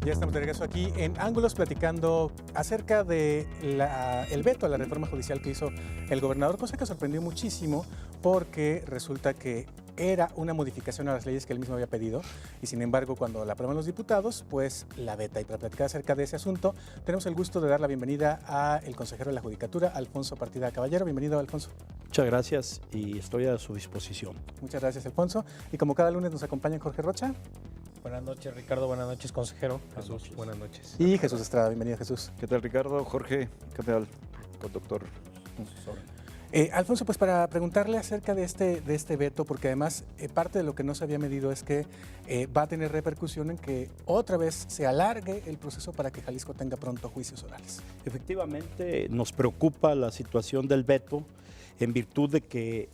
Ya estamos de regreso aquí en Ángulos platicando acerca de el veto a la reforma judicial que hizo el gobernador, cosa que sorprendió muchísimo porque resulta que era una modificación a las leyes que él mismo había pedido y sin embargo cuando la aprueban los diputados, pues la veta. Y para platicar acerca de ese asunto, tenemos el gusto de dar la bienvenida al consejero de la Judicatura, Alfonso Partida Caballero. Bienvenido, Alfonso. Muchas gracias y estoy a su disposición. Muchas gracias, Alfonso. Y como cada lunes nos acompaña Jorge Rocha. Buenas noches, Ricardo. Buenas noches, consejero. Jesús. Buenas noches. Y Jesús Estrada. Bienvenido, Jesús. ¿Qué tal, Ricardo? Jorge, ¿qué tal, conductor? Alfonso, pues para preguntarle acerca de este veto, porque además parte de lo que no se había medido es que va a tener repercusión en que otra vez se alargue el proceso para que Jalisco tenga pronto juicios orales. Efectivamente, nos preocupa la situación del veto en virtud de que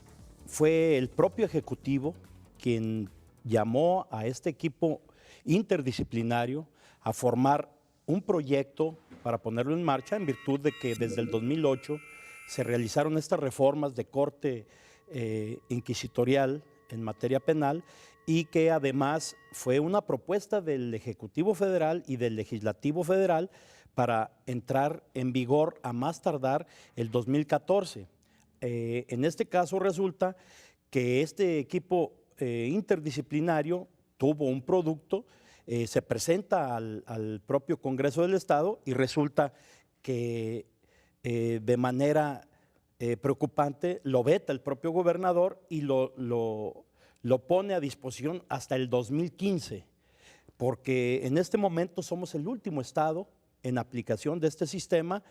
fue el propio Ejecutivo quien llamó a este equipo interdisciplinario a formar un proyecto para ponerlo en marcha en virtud de que desde el 2008 se realizaron estas reformas de corte inquisitorial en materia penal y que además fue una propuesta del Ejecutivo Federal y del Legislativo Federal para entrar en vigor a más tardar el 2014. En este caso resulta que este equipo interdisciplinario tuvo un producto, se presenta al propio Congreso del Estado y resulta que de manera preocupante lo veta el propio gobernador y lo pone a disposición hasta el 2015, porque en este momento somos el último estado en aplicación de este sistema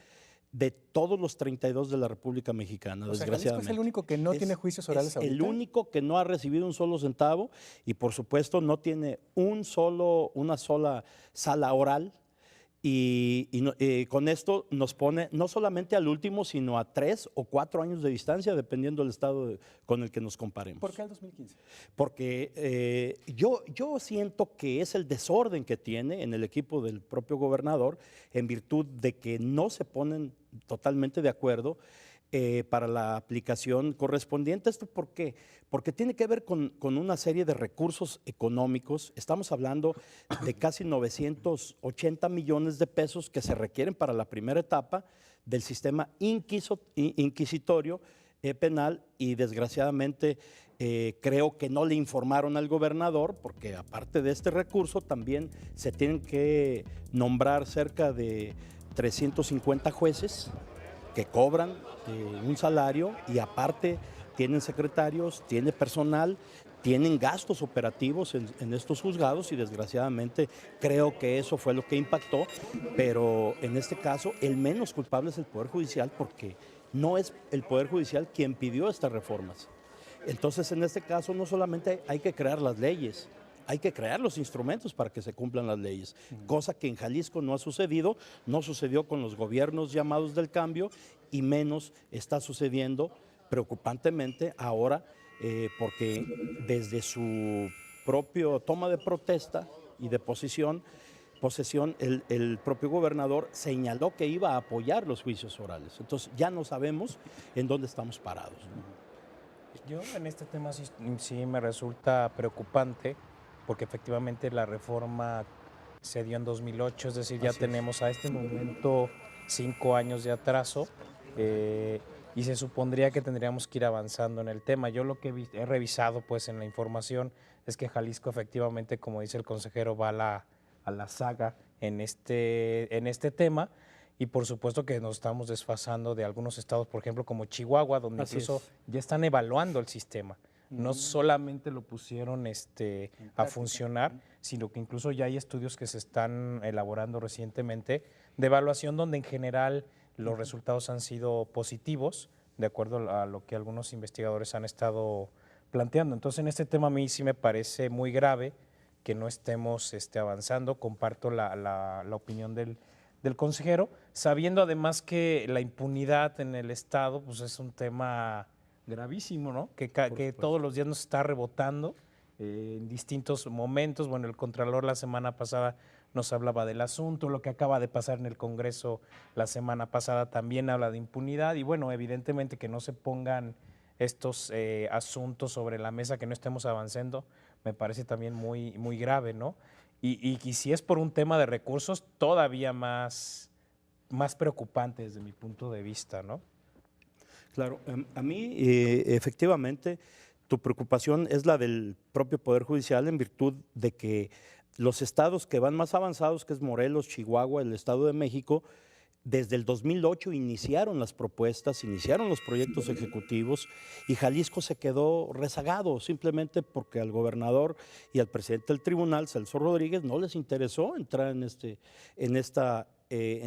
de todos los 32 de la República Mexicana, O sea, desgraciadamente. Jalisco es el único que no tiene juicios orales ahorita. El único que no ha recibido un solo centavo y por supuesto no tiene una sola sala oral y con esto nos pone no solamente al último, sino a 3 o 4 años de distancia, dependiendo del estado con el que nos comparemos. ¿Por qué al 2015? Porque yo siento que es el desorden que tiene en el equipo del propio gobernador en virtud de que no se ponen totalmente de acuerdo para la aplicación correspondiente. ¿Esto por qué? Porque tiene que ver con una serie de recursos económicos. Estamos hablando de casi 980 millones de pesos que se requieren para la primera etapa del sistema inquisitorio penal y desgraciadamente creo que no le informaron al gobernador porque aparte de este recurso también se tienen que nombrar cerca de 350 jueces que cobran un salario y aparte tienen secretarios, tienen personal, tienen gastos operativos en estos juzgados y desgraciadamente creo que eso fue lo que impactó, pero en este caso el menos culpable es el Poder Judicial porque no es el Poder Judicial quien pidió estas reformas. Entonces en este caso no solamente hay que crear las leyes, hay que crear los instrumentos para que se cumplan las leyes, cosa que en Jalisco no ha sucedido, no sucedió con los gobiernos llamados del cambio y menos está sucediendo preocupantemente ahora porque desde su propio toma de protesta y de posesión, el propio gobernador señaló que iba a apoyar los juicios orales. Entonces ya no sabemos en dónde estamos parados. Yo en este tema sí me resulta preocupante porque efectivamente la reforma se dio en 2008, es decir, ya tenemos a este momento 5 años de atraso y se supondría que tendríamos que ir avanzando en el tema. Yo lo que he revisado pues en la información es que Jalisco efectivamente, como dice el consejero, va a la saga en este tema y por supuesto que nos estamos desfasando de algunos estados, por ejemplo como Chihuahua, donde incluso ya están evaluando el sistema. No solamente lo pusieron a funcionar, sino que incluso ya hay estudios que se están elaborando recientemente de evaluación donde en general los resultados han sido positivos, de acuerdo a lo que algunos investigadores han estado planteando. Entonces en este tema a mí sí me parece muy grave que no estemos avanzando. Comparto la opinión del consejero, sabiendo además que la impunidad en el Estado pues es un tema gravísimo, ¿no? Que todos los días nos está rebotando en distintos momentos. Bueno, el Contralor la semana pasada nos hablaba del asunto, lo que acaba de pasar en el Congreso la semana pasada también habla de impunidad y bueno, evidentemente que no se pongan estos asuntos sobre la mesa, que no estemos avanzando, me parece también muy, muy grave, ¿no? Y si es por un tema de recursos, todavía más preocupante desde mi punto de vista, ¿no? Claro, a mí efectivamente tu preocupación es la del propio Poder Judicial en virtud de que los estados que van más avanzados, que es Morelos, Chihuahua, el Estado de México, desde el 2008 iniciaron las propuestas, iniciaron los proyectos ejecutivos y Jalisco se quedó rezagado simplemente porque al gobernador y al presidente del tribunal, Celso Rodríguez, no les interesó entrar en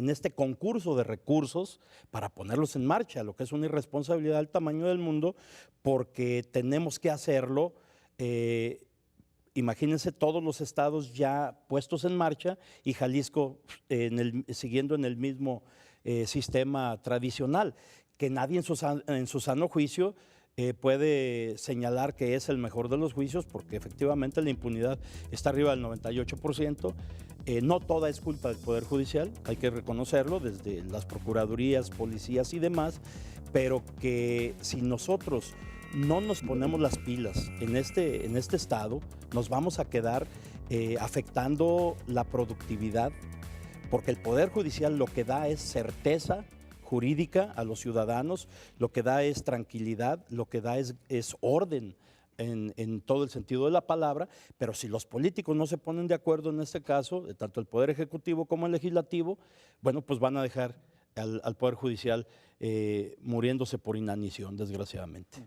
este concurso de recursos para ponerlos en marcha, lo que es una irresponsabilidad del tamaño del mundo, porque tenemos que hacerlo. Imagínense todos los estados ya puestos en marcha y Jalisco siguiendo en el mismo sistema tradicional, que nadie en su sano juicio puede señalar que es el mejor de los juicios, porque efectivamente la impunidad está arriba del 98%. No toda es culpa del Poder Judicial, hay que reconocerlo, desde las procuradurías, policías y demás, pero que si nosotros no nos ponemos las pilas en este estado, nos vamos a quedar afectando la productividad, porque el Poder Judicial lo que da es certeza jurídica a los ciudadanos, lo que da es tranquilidad, lo que da es orden en todo el sentido de la palabra, pero si los políticos no se ponen de acuerdo en este caso, tanto el Poder Ejecutivo como el Legislativo, bueno, pues van a dejar al Poder Judicial muriéndose por inanición, desgraciadamente.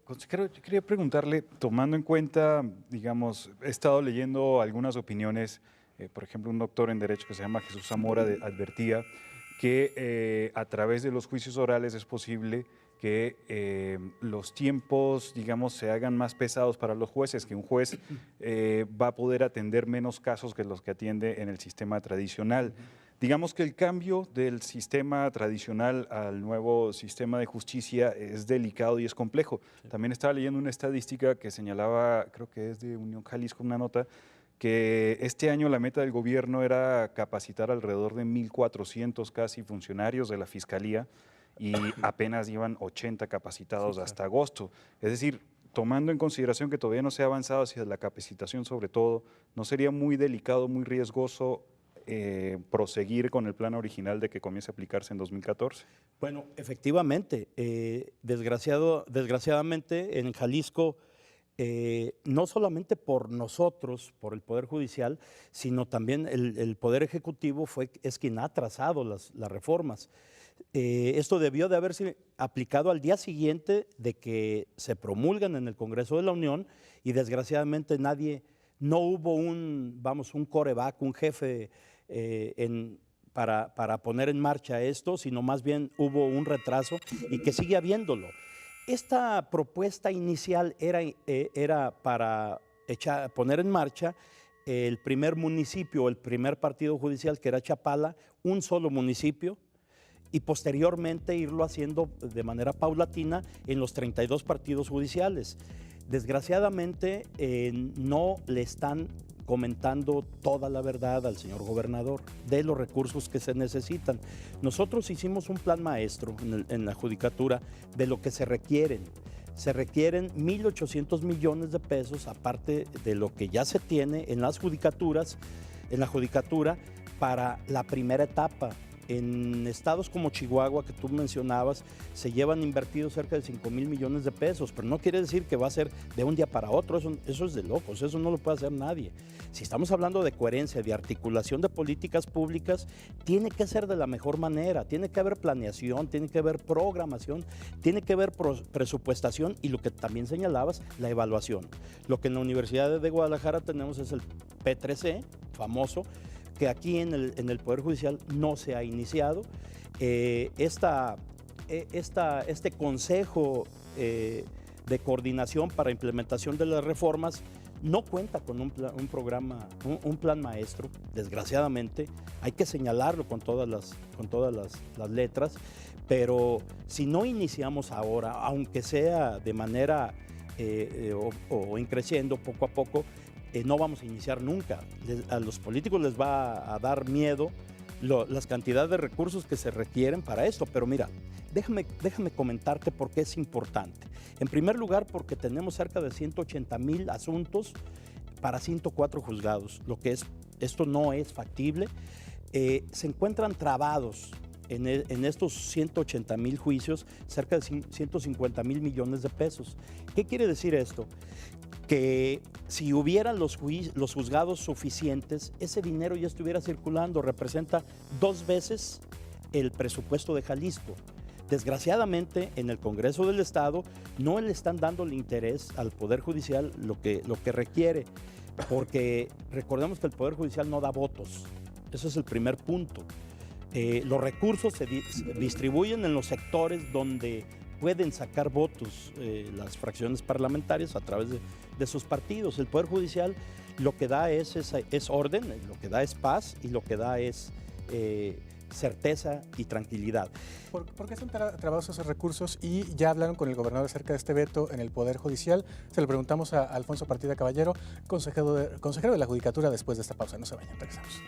Consejero, yo quería preguntarle, tomando en cuenta, digamos, he estado leyendo algunas opiniones, por ejemplo, un doctor en Derecho que se llama Jesús Zamora advertía que a través de los juicios orales es posible que los tiempos, digamos, se hagan más pesados para los jueces, que un juez va a poder atender menos casos que los que atiende en el sistema tradicional. Digamos que el cambio del sistema tradicional al nuevo sistema de justicia es delicado y es complejo. También estaba leyendo una estadística que señalaba, creo que es de Unión Jalisco, una nota, que este año la meta del gobierno era capacitar alrededor de 1,400 casi funcionarios de la Fiscalía y apenas iban 80 capacitados hasta agosto. Es decir, tomando en consideración que todavía no se ha avanzado hacia la capacitación sobre todo, ¿no sería muy delicado, muy riesgoso proseguir con el plan original de que comience a aplicarse en 2014? Bueno, efectivamente, desgraciadamente en Jalisco, no solamente por nosotros, por el Poder Judicial, sino también el Poder Ejecutivo es quien ha trazado las reformas. Esto debió de haberse aplicado al día siguiente de que se promulgan en el Congreso de la Unión y desgraciadamente no hubo un coreback, un jefe para poner en marcha esto, sino más bien hubo un retraso y que sigue habiéndolo. Esta propuesta inicial era para poner en marcha el primer municipio, el primer partido judicial, que era Chapala, un solo municipio, y posteriormente irlo haciendo de manera paulatina en los 32 partidos judiciales. Desgraciadamente no le están comentando toda la verdad al señor gobernador de los recursos que se necesitan. Nosotros hicimos un plan maestro en la judicatura de lo que se requieren. Se requieren 1,800 millones de pesos, aparte de lo que ya se tiene en las judicaturas, en la judicatura, para la primera etapa. En estados como Chihuahua, que tú mencionabas, se llevan invertidos cerca de 5,000 millones de pesos, pero no quiere decir que va a ser de un día para otro, eso es de locos, eso no lo puede hacer nadie. Si estamos hablando de coherencia, de articulación de políticas públicas, tiene que ser de la mejor manera, tiene que haber planeación, tiene que haber programación, tiene que haber presupuestación y lo que también señalabas, la evaluación. Lo que en la Universidad de Guadalajara tenemos es el P3C, famoso, que aquí en el Poder Judicial no se ha iniciado. Este consejo de coordinación para implementación de las reformas no cuenta con un plan maestro, desgraciadamente. Hay que señalarlo con todas las letras, pero si no iniciamos ahora, aunque sea de manera o increciendo poco a poco, no vamos a iniciar nunca. A los políticos les va a dar miedo las cantidades de recursos que se requieren para esto, pero mira, déjame comentarte por qué es importante. En primer lugar, porque tenemos cerca de 180,000 asuntos para 104 juzgados, esto no es factible. Se encuentran trabados en estos 180,000 juicios cerca de 150,000 millones de pesos. ¿Qué quiere decir esto? Que si hubieran los juzgados suficientes, ese dinero ya estuviera circulando, representa 2 veces el presupuesto de Jalisco. Desgraciadamente, en el Congreso del Estado no le están dando el interés al Poder Judicial lo que requiere, porque recordemos que el Poder Judicial no da votos. Ese es el primer punto. Los recursos se distribuyen en los sectores donde pueden sacar votos las fracciones parlamentarias a través de sus partidos. El Poder Judicial lo que da es orden, lo que da es paz y lo que da es certeza y tranquilidad. ¿Por qué son trabados esos recursos? Y ya hablaron con el gobernador acerca de este veto en el Poder Judicial. Se lo preguntamos a Alfonso Partida Caballero, consejero de la Judicatura, después de esta pausa. No se vayan, regresamos.